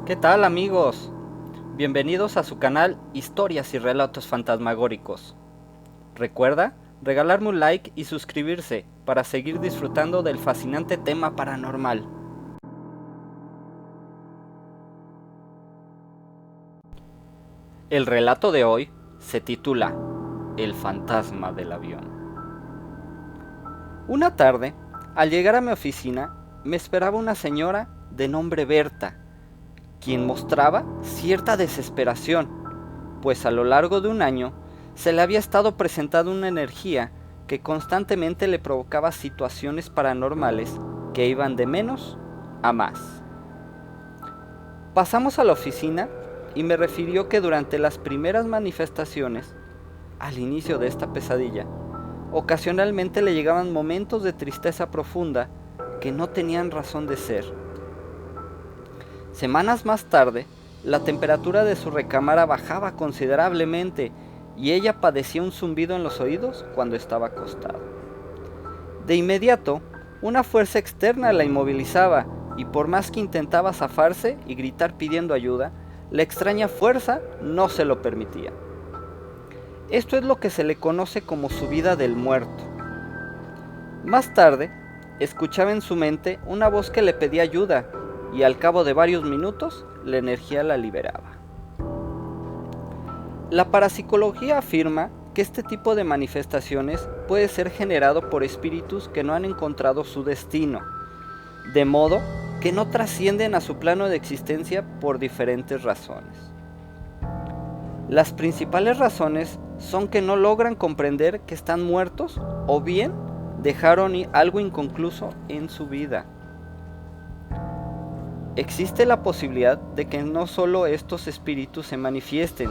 ¿Qué tal, amigos? Bienvenidos a su canal Historias y Relatos Fantasmagóricos. Recuerda regalarme un like y suscribirse para seguir disfrutando del fascinante tema paranormal. El relato de hoy se titula El fantasma del avión. Una tarde, al llegar a mi oficina, me esperaba una señora de nombre Berta, quien mostraba cierta desesperación, pues a lo largo de un año se le había estado presentando una energía que constantemente le provocaba situaciones paranormales que iban de menos a más. Pasamos a la oficina y me refirió que durante las primeras manifestaciones, al inicio de esta pesadilla, ocasionalmente le llegaban momentos de tristeza profunda que no tenían razón de ser. Semanas más tarde, la temperatura de su recámara bajaba considerablemente y ella padecía un zumbido en los oídos cuando estaba acostada. De inmediato, una fuerza externa la inmovilizaba y por más que intentaba zafarse y gritar pidiendo ayuda, la extraña fuerza no se lo permitía. Esto es lo que se le conoce como subida del muerto. Más tarde, escuchaba en su mente una voz que le pedía ayuda y al cabo de varios minutos la energía la liberaba. La parapsicología afirma que este tipo de manifestaciones puede ser generado por espíritus que no han encontrado su destino, de modo que no trascienden a su plano de existencia por diferentes razones. Las principales razones son que no logran comprender que están muertos o bien dejaron algo inconcluso en su vida. Existe la posibilidad de que no solo estos espíritus se manifiesten,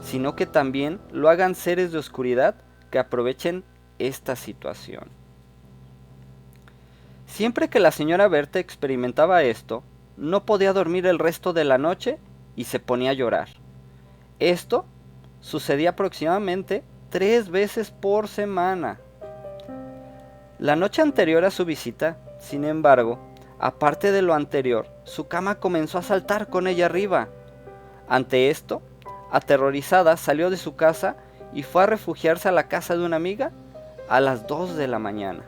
sino que también lo hagan seres de oscuridad que aprovechen esta situación. Siempre que la señora Berta experimentaba esto, no podía dormir el resto de la noche y se ponía a llorar. Esto sucedía aproximadamente 3 veces por semana. La noche anterior a su visita, sin embargo, aparte de lo anterior, su cama comenzó a saltar con ella arriba. Ante esto, aterrorizada, salió de su casa y fue a refugiarse a la casa de una amiga a las 2 de la mañana.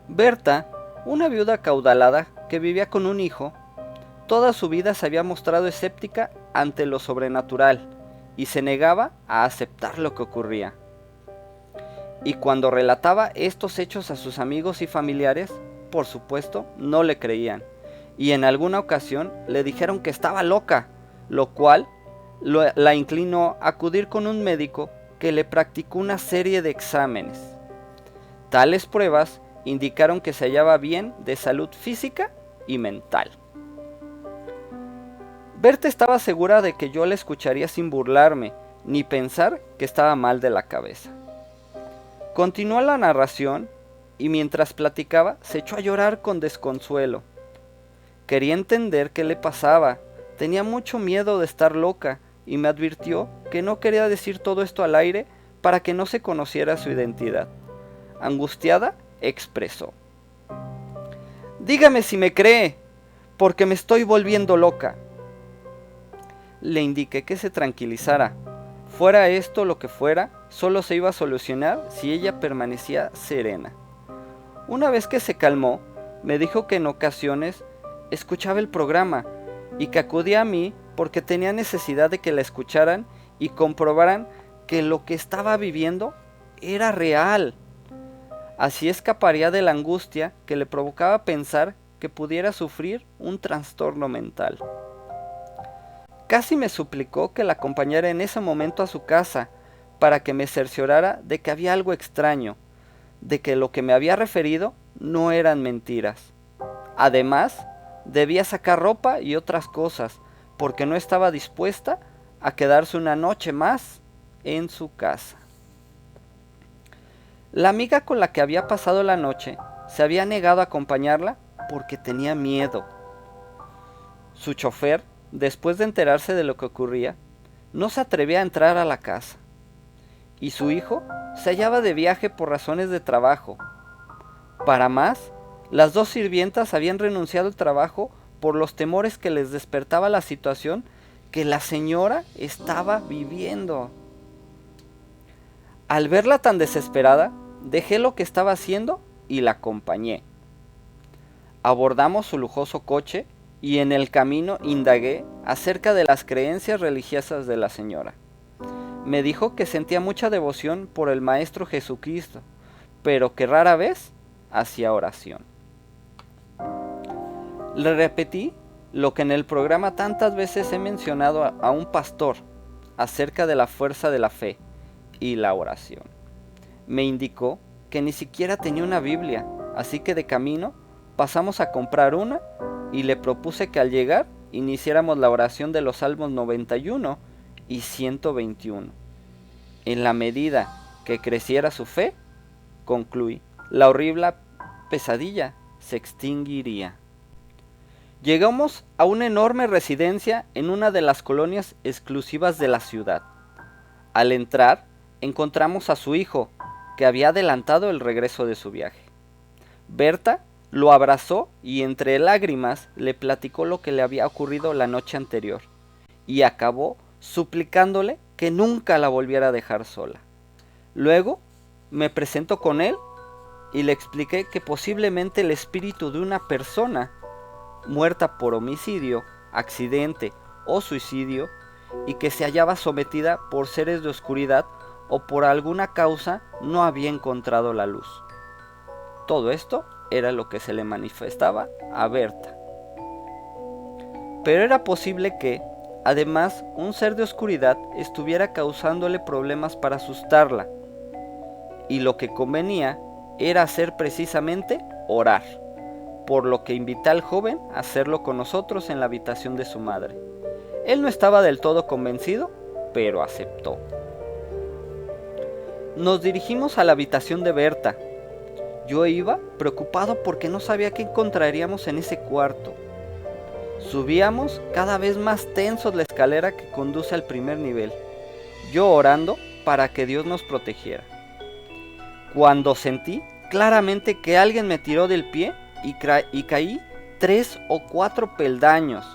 Berta, una viuda acaudalada que vivía con un hijo, toda su vida se había mostrado escéptica ante lo sobrenatural y se negaba a aceptar lo que ocurría. Y cuando relataba estos hechos a sus amigos y familiares, por supuesto, no le creían, y en alguna ocasión le dijeron que estaba loca, lo cual la inclinó a acudir con un médico que le practicó una serie de exámenes. Tales pruebas indicaron que se hallaba bien de salud física y mental. Berta estaba segura de que yo la escucharía sin burlarme, ni pensar que estaba mal de la cabeza. Continuó la narración y mientras platicaba se echó a llorar con desconsuelo. Quería entender qué le pasaba, tenía mucho miedo de estar loca y me advirtió que no quería decir todo esto al aire para que no se conociera su identidad. Angustiada, expresó: «Dígame si me cree, porque me estoy volviendo loca». Le indiqué que se tranquilizara. Fuera esto lo que fuera, solo se iba a solucionar si ella permanecía serena. Una vez que se calmó, me dijo que en ocasiones escuchaba el programa y que acudía a mí porque tenía necesidad de que la escucharan y comprobaran que lo que estaba viviendo era real. Así escaparía de la angustia que le provocaba pensar que pudiera sufrir un trastorno mental. Casi me suplicó que la acompañara en ese momento a su casa para que me cerciorara de que había algo extraño, de que lo que me había referido no eran mentiras. Además, debía sacar ropa y otras cosas, porque no estaba dispuesta a quedarse una noche más en su casa. La amiga con la que había pasado la noche se había negado a acompañarla porque tenía miedo. Su chofer, después de enterarse de lo que ocurría, no se atrevía a entrar a la casa. Y su hijo se hallaba de viaje por razones de trabajo. Para más, las 2 sirvientas habían renunciado al trabajo por los temores que les despertaba la situación que la señora estaba viviendo. Al verla tan desesperada, dejé lo que estaba haciendo y la acompañé. Abordamos su lujoso coche y en el camino indagué acerca de las creencias religiosas de la señora. Me dijo que sentía mucha devoción por el Maestro Jesucristo, pero que rara vez hacía oración. Le repetí lo que en el programa tantas veces he mencionado a un pastor acerca de la fuerza de la fe y la oración. Me indicó que ni siquiera tenía una Biblia, así que de camino pasamos a comprar una y le propuse que al llegar iniciáramos la oración de los Salmos 91 y 121. En la medida que creciera su fe, concluí, la horrible pesadilla se extinguiría. Llegamos a una enorme residencia en una de las colonias exclusivas de la ciudad. Al entrar, encontramos a su hijo, que había adelantado el regreso de su viaje. Berta lo abrazó y entre lágrimas le platicó lo que le había ocurrido la noche anterior, y acabó suplicándole que nunca la volviera a dejar sola. Luego me presentó con él y le expliqué que posiblemente el espíritu de una persona muerta por homicidio, accidente o suicidio, y que se hallaba sometida por seres de oscuridad o por alguna causa no había encontrado la luz. Todo esto era lo que se le manifestaba a Berta. Pero era posible que, además, un ser de oscuridad estuviera causándole problemas para asustarla, y lo que convenía era hacer precisamente orar, por lo que invité al joven a hacerlo con nosotros en la habitación de su madre. Él no estaba del todo convencido, pero aceptó. Nos dirigimos a la habitación de Berta. Yo iba preocupado porque no sabía qué encontraríamos en ese cuarto. Subíamos cada vez más tensos la escalera que conduce al primer nivel, yo orando para que Dios nos protegiera. Cuando sentí claramente que alguien me tiró del pie y caí 3 o 4 peldaños.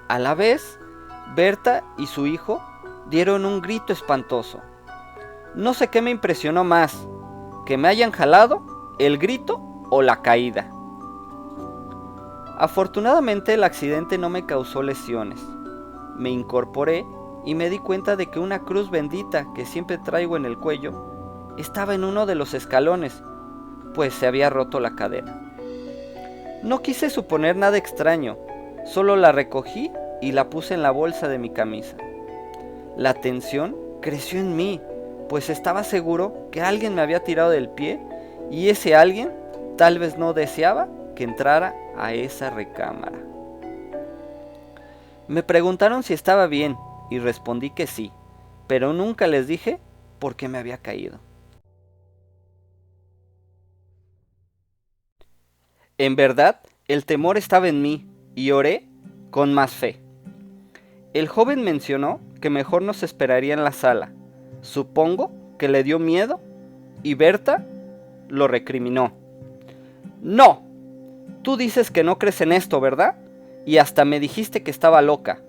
A la vez, Berta y su hijo dieron un grito espantoso. No sé qué me impresionó más, que me hayan jalado, el grito o la caída. Afortunadamente el accidente no me causó lesiones. Me incorporé y me di cuenta de que una cruz bendita que siempre traigo en el cuello estaba en uno de los escalones, pues se había roto la cadena. No quise suponer nada extraño, solo la recogí y la puse en la bolsa de mi camisa. La tensión creció en mí, pues estaba seguro que alguien me había tirado del pie y ese alguien tal vez no deseaba que entrara a esa recámara. Me preguntaron si estaba bien y respondí que sí, pero nunca les dije por qué me había caído. En verdad, el temor estaba en mí y oré con más fe. El joven mencionó que mejor nos esperaría en la sala. Supongo que le dio miedo y Berta lo recriminó. ¡No! Tú dices que no crees en esto, ¿verdad? Y hasta me dijiste que estaba loca.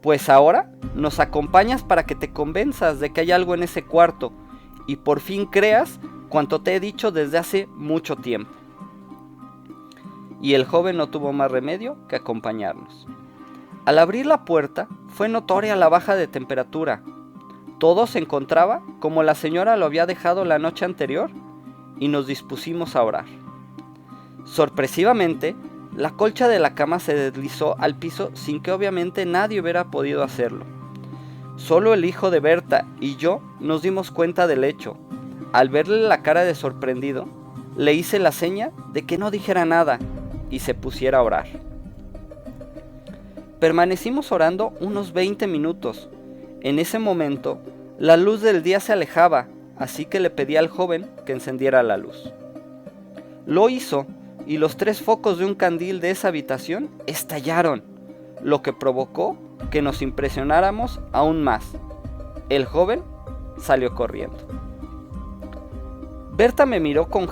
Pues ahora nos acompañas para que te convenzas de que hay algo en ese cuarto y por fin creas cuanto te he dicho desde hace mucho tiempo. Y el joven no tuvo más remedio que acompañarnos. Al abrir la puerta fue notoria la baja de temperatura. Todo se encontraba como la señora lo había dejado la noche anterior y nos dispusimos a orar. Sorpresivamente, la colcha de la cama se deslizó al piso sin que obviamente nadie hubiera podido hacerlo. Solo el hijo de Berta y yo nos dimos cuenta del hecho. Al verle la cara de sorprendido, le hice la seña de que no dijera nada y se pusiera a orar. Permanecimos orando unos 20 minutos. En ese momento, la luz del día se alejaba, así que le pedí al joven que encendiera la luz. Lo hizo y los 3 focos de un candil de esa habitación estallaron, lo que provocó que nos impresionáramos aún más. El joven salió corriendo. Berta me miró con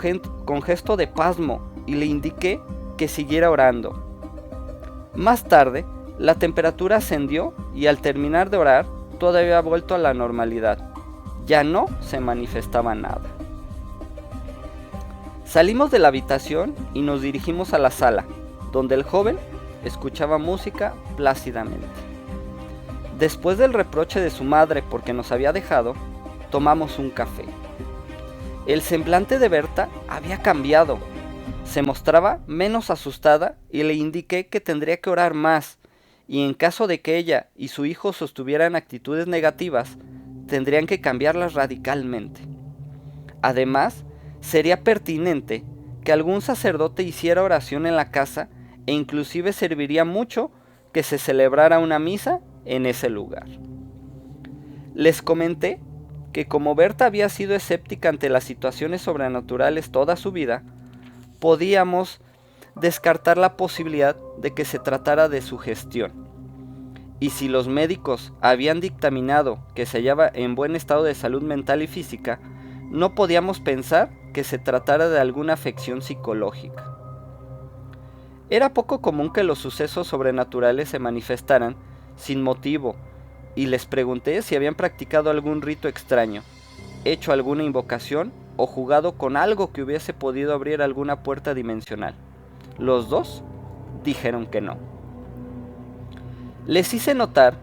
gesto de pasmo y le indiqué que siguiera orando. Más tarde, la temperatura ascendió y al terminar de orar, todo había vuelto a la normalidad. Ya no se manifestaba nada. Salimos de la habitación y nos dirigimos a la sala, donde el joven escuchaba música plácidamente. Después del reproche de su madre porque nos había dejado, tomamos un café. El semblante de Berta había cambiado. Se mostraba menos asustada y le indiqué que tendría que orar más, y en caso de que ella y su hijo sostuvieran actitudes negativas, tendrían que cambiarlas radicalmente. Además, sería pertinente que algún sacerdote hiciera oración en la casa e inclusive serviría mucho que se celebrara una misa en ese lugar. Les comenté que como Berta había sido escéptica ante las situaciones sobrenaturales toda su vida, podíamos descartar la posibilidad de que se tratara de sugestión. Y si los médicos habían dictaminado que se hallaba en buen estado de salud mental y física, no podíamos pensar que se tratara de alguna afección psicológica. Era poco común que los sucesos sobrenaturales se manifestaran sin motivo, y les pregunté si habían practicado algún rito extraño, hecho alguna invocación o jugado con algo que hubiese podido abrir alguna puerta dimensional. Los dos dijeron que no. Les hice notar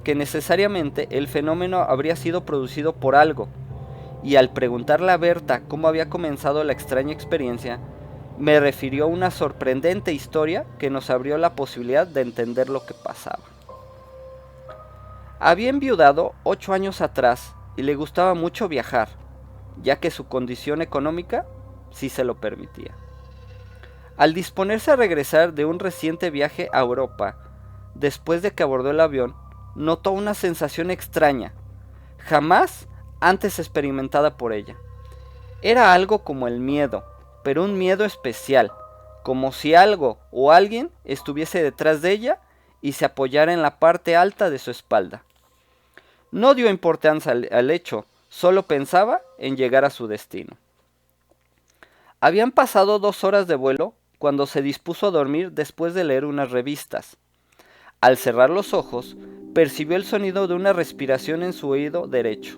que necesariamente el fenómeno habría sido producido por algo, y al preguntarle a Berta cómo había comenzado la extraña experiencia, me refirió una sorprendente historia que nos abrió la posibilidad de entender lo que pasaba. Había enviudado 8 años atrás y le gustaba mucho viajar, ya que su condición económica sí se lo permitía. Al disponerse a regresar de un reciente viaje a Europa, después de que abordó el avión, notó una sensación extraña, jamás antes experimentada por ella. Era algo como el miedo, pero un miedo especial, como si algo o alguien estuviese detrás de ella y se apoyara en la parte alta de su espalda. No dio importancia al hecho, solo pensaba en llegar a su destino. Habían pasado 2 horas de vuelo cuando se dispuso a dormir después de leer unas revistas. Al cerrar los ojos, percibió el sonido de una respiración en su oído derecho.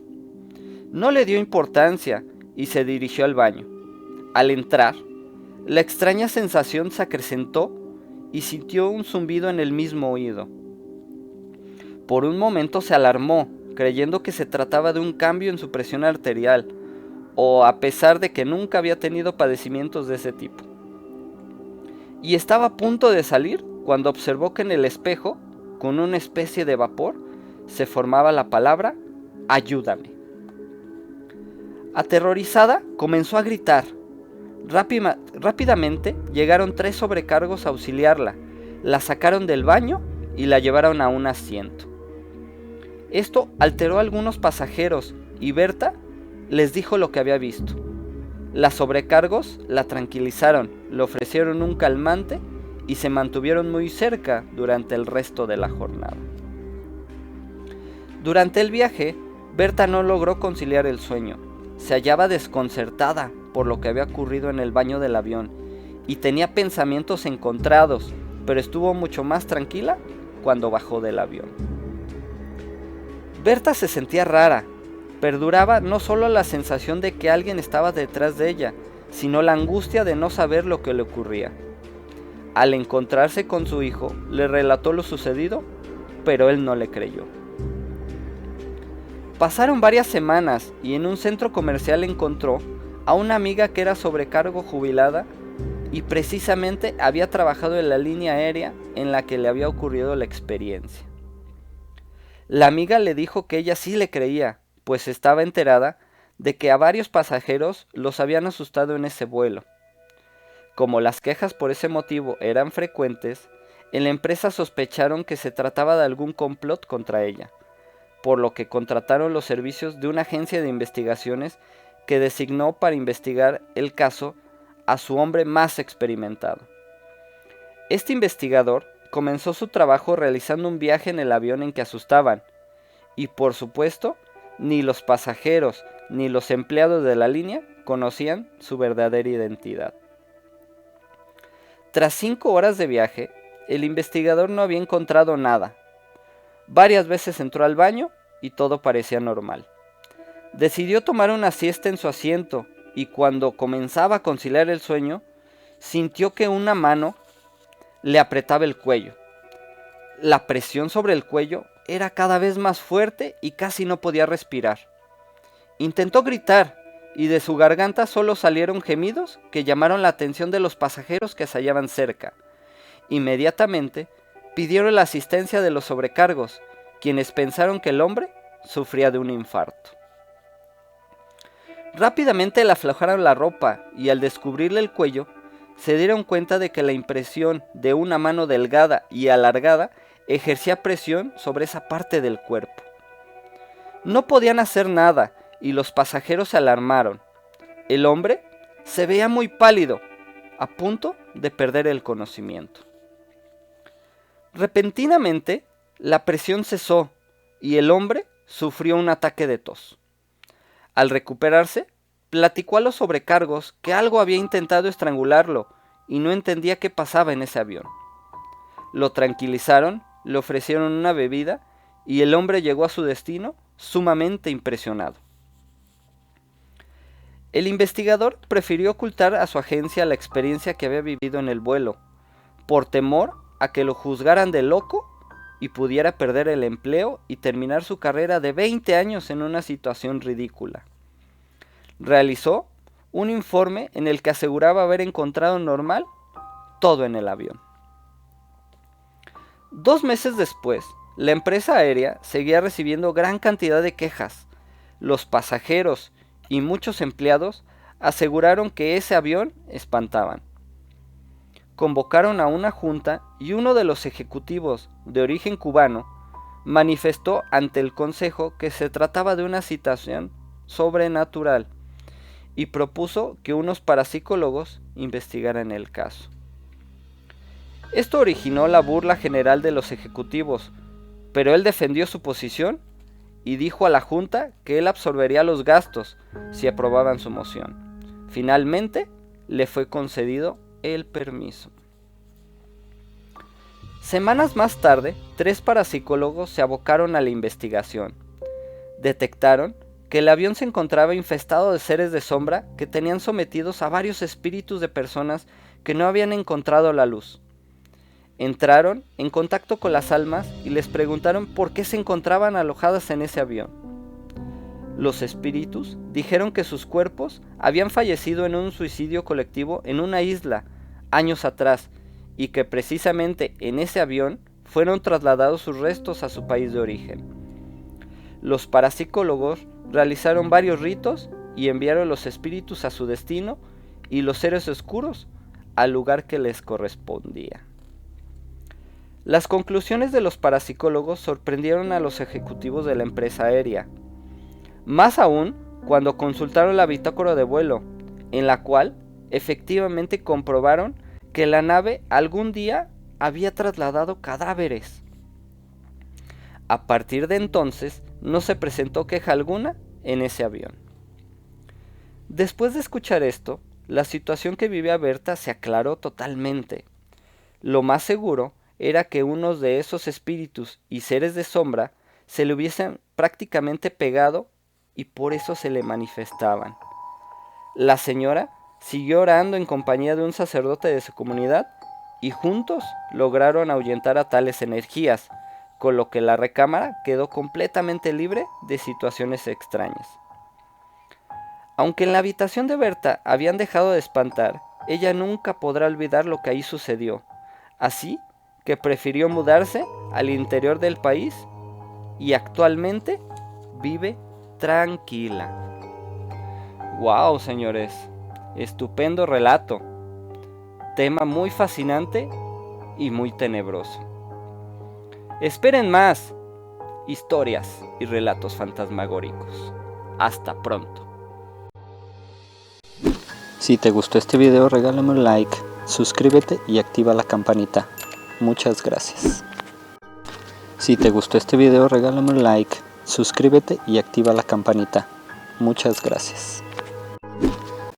No le dio importancia y se dirigió al baño. Al entrar, la extraña sensación se acrecentó y sintió un zumbido en el mismo oído. Por un momento se alarmó, creyendo que se trataba de un cambio en su presión arterial, o a pesar de que nunca había tenido padecimientos de ese tipo. Y estaba a punto de salir cuando observó que en el espejo, con una especie de vapor, se formaba la palabra «Ayúdame». Aterrorizada, comenzó a gritar. Rápidamente llegaron 3 sobrecargos a auxiliarla, la sacaron del baño y la llevaron a un asiento. Esto alteró a algunos pasajeros y Berta les dijo lo que había visto. Las sobrecargos la tranquilizaron, le ofrecieron un calmante y se mantuvieron muy cerca durante el resto de la jornada. Durante el viaje, Berta no logró conciliar el sueño. Se hallaba desconcertada por lo que había ocurrido en el baño del avión y tenía pensamientos encontrados, pero estuvo mucho más tranquila cuando bajó del avión. Berta se sentía rara. Perduraba no solo la sensación de que alguien estaba detrás de ella, sino la angustia de no saber lo que le ocurría. Al encontrarse con su hijo, le relató lo sucedido, pero él no le creyó. Pasaron varias semanas y en un centro comercial encontró a una amiga que era sobrecargo jubilada y precisamente había trabajado en la línea aérea en la que le había ocurrido la experiencia. La amiga le dijo que ella sí le creía, pues estaba enterada de que a varios pasajeros los habían asustado en ese vuelo. Como las quejas por ese motivo eran frecuentes, en la empresa sospecharon que se trataba de algún complot contra ella, por lo que contrataron los servicios de una agencia de investigaciones que designó para investigar el caso a su hombre más experimentado. Este investigador comenzó su trabajo realizando un viaje en el avión en que asustaban, y por supuesto, ni los pasajeros ni los empleados de la línea conocían su verdadera identidad. Tras 5 horas de viaje, el investigador no había encontrado nada. Varias veces entró al baño y todo parecía normal. Decidió tomar una siesta en su asiento y cuando comenzaba a conciliar el sueño, sintió que una mano le apretaba el cuello. La presión sobre el cuello era cada vez más fuerte y casi no podía respirar. Intentó gritar y de su garganta solo salieron gemidos que llamaron la atención de los pasajeros que se hallaban cerca. Inmediatamente pidieron la asistencia de los sobrecargos, quienes pensaron que el hombre sufría de un infarto. Rápidamente le aflojaron la ropa y al descubrirle el cuello, se dieron cuenta de que la impresión de una mano delgada y alargada ejercía presión sobre esa parte del cuerpo. No podían hacer nada y los pasajeros se alarmaron. El hombre se veía muy pálido, a punto de perder el conocimiento. Repentinamente, la presión cesó y el hombre sufrió un ataque de tos. Al recuperarse, platicó a los sobrecargos que algo había intentado estrangularlo y no entendía qué pasaba en ese avión. Lo tranquilizaron, le ofrecieron una bebida y el hombre llegó a su destino sumamente impresionado. El investigador prefirió ocultar a su agencia la experiencia que había vivido en el vuelo, por temor a que lo juzgaran de loco y pudiera perder el empleo y terminar su carrera de 20 años en una situación ridícula. Realizó un informe en el que aseguraba haber encontrado normal todo en el avión. 2 meses después, la empresa aérea seguía recibiendo gran cantidad de quejas. Los pasajeros y muchos empleados aseguraron que ese avión espantaban. Convocaron a una junta y uno de los ejecutivos de origen cubano manifestó ante el consejo que se trataba de una situación sobrenatural y propuso que unos parapsicólogos investigaran el caso. Esto originó la burla general de los ejecutivos, pero él defendió su posición y dijo a la junta que él absorbería los gastos si aprobaban su moción. Finalmente, le fue concedido el permiso. Semanas más tarde, 3 parapsicólogos se abocaron a la investigación. Detectaron que el avión se encontraba infestado de seres de sombra que tenían sometidos a varios espíritus de personas que no habían encontrado la luz. Entraron en contacto con las almas y les preguntaron por qué se encontraban alojadas en ese avión. Los espíritus dijeron que sus cuerpos habían fallecido en un suicidio colectivo en una isla años atrás y que precisamente en ese avión fueron trasladados sus restos a su país de origen. Los parapsicólogos realizaron varios ritos y enviaron los espíritus a su destino y los seres oscuros al lugar que les correspondía. Las conclusiones de los parapsicólogos sorprendieron a los ejecutivos de la empresa aérea. Más aún cuando consultaron la bitácora de vuelo, en la cual efectivamente comprobaron que la nave algún día había trasladado cadáveres. A partir de entonces no se presentó queja alguna en ese avión. Después de escuchar esto, la situación que vivía Berta se aclaró totalmente. Lo más seguro era que unos de esos espíritus y seres de sombra se le hubiesen prácticamente pegado y por eso se le manifestaban. La señora siguió orando en compañía de un sacerdote de su comunidad y juntos lograron ahuyentar a tales energías, con lo que la recámara quedó completamente libre de situaciones extrañas. Aunque en la habitación de Berta habían dejado de espantar, ella nunca podrá olvidar lo que ahí sucedió, así que prefirió mudarse al interior del país y actualmente vive tranquila. ¡Wow, señores! Estupendo relato. Tema muy fascinante y muy tenebroso. Esperen más historias y relatos fantasmagóricos. Hasta pronto. Si te gustó este video, regálame un like, suscríbete y activa la campanita. Muchas gracias. Si te gustó este video, regálame un like, suscríbete y activa la campanita. Muchas gracias.